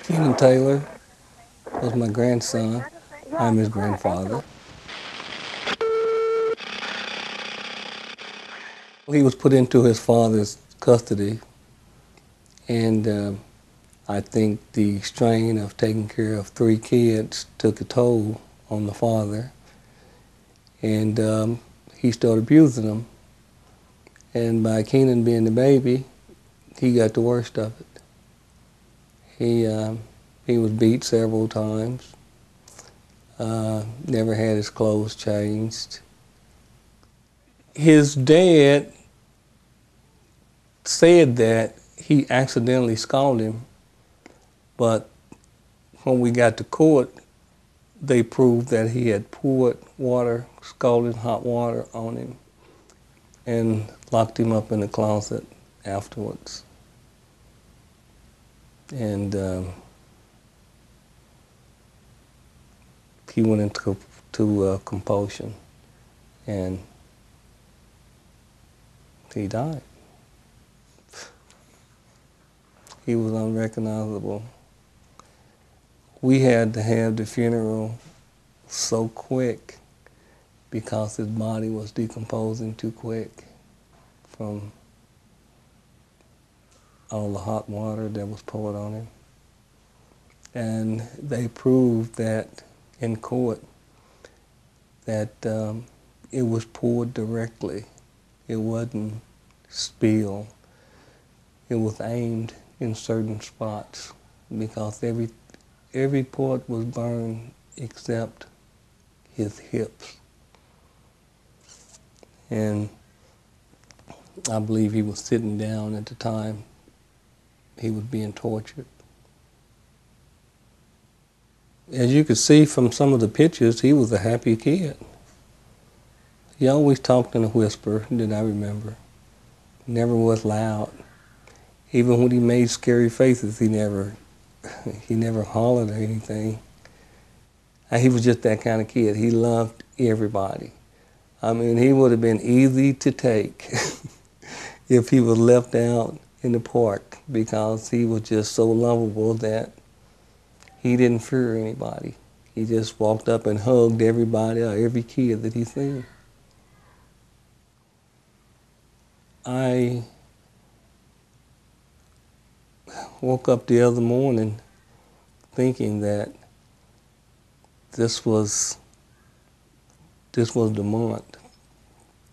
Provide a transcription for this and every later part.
Keenan Taylor was my grandson. I'm his grandfather. He was put into his father's custody, and I think the strain of taking care of 3 kids took a toll on the father, and he started abusing them. And by Keenan being the baby, he got the worst of it. He was beat several times, never had his clothes changed. His dad said that he accidentally scalded him, but when we got to court, they proved that he had poured water, scalding hot water on him, and locked him up in the closet afterwards. And he went into compulsion, and he died. He was unrecognizable. We had to have the funeral so quick because his body was decomposing too quick from all the hot water that was poured on him. And they proved that in court that it was poured directly. It wasn't spilled. It was aimed in certain spots because every part was burned except his hips. And I believe he was sitting down at the time he was being tortured. As you could see from some of the pictures, he was a happy kid. He always talked in a whisper, that I remember. Never was loud. Even when he made scary faces, he never hollered or anything. He was just that kind of kid. He loved everybody. I mean, he would have been easy to take if he was left out in the park because he was just so lovable that he didn't fear anybody. He just walked up and hugged everybody or every kid that he seen. I woke up the other morning thinking that this was the month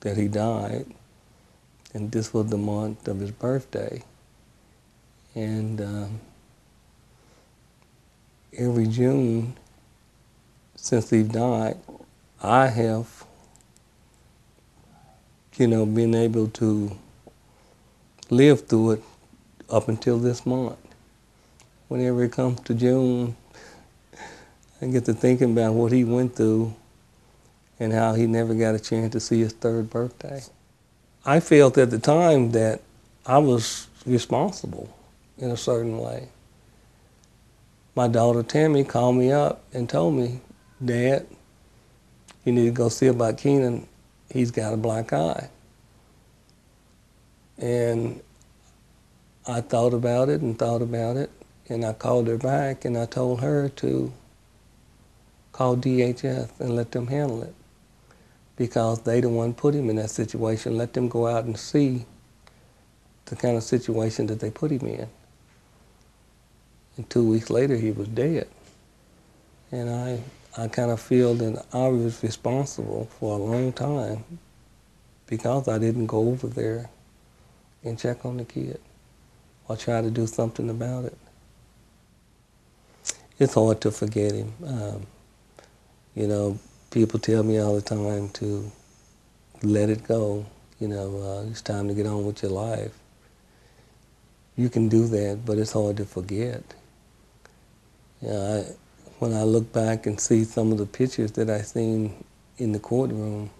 that he died, and this was the month of his birthday. And every June since he died, I have, been able to live through it up until this month. Whenever it comes to June, I get to thinking about what he went through and how he never got a chance to see his 3rd birthday. I felt at the time that I was responsible in a certain way. My daughter Tammy called me up and told me, "Dad, you need to go see about Keenan. He's got a black eye." And I thought about it, and I called her back and I told her to call DHS and let them handle it because they the one put him in that situation. Let them go out and see the kind of situation that they put him in. And 2 weeks later, he was dead. And I kind of feel that I was responsible for a long time because I didn't go over there and check on the kid or try to do something about it. It's hard to forget him. People tell me all the time to let it go. It's time to get on with your life. You can do that, but it's hard to forget. When I look back and see some of the pictures that I seen in the courtroom,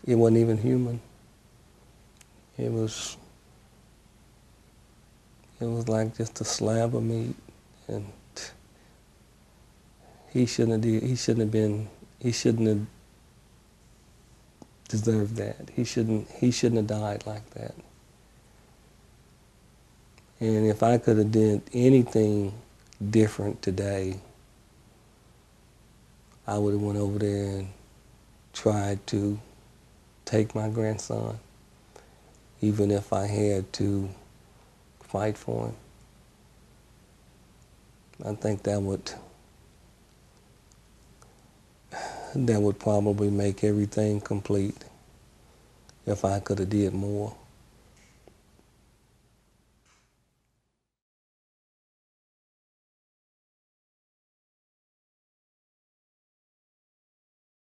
it wasn't even human. It was like just a slab of meat, and he shouldn't have deserved that. He shouldn't have died like that. And if I could have did anything different today, I would have went over there and tried to take my grandson, even if I had to fight for him. I think that would probably make everything complete if I could have did more.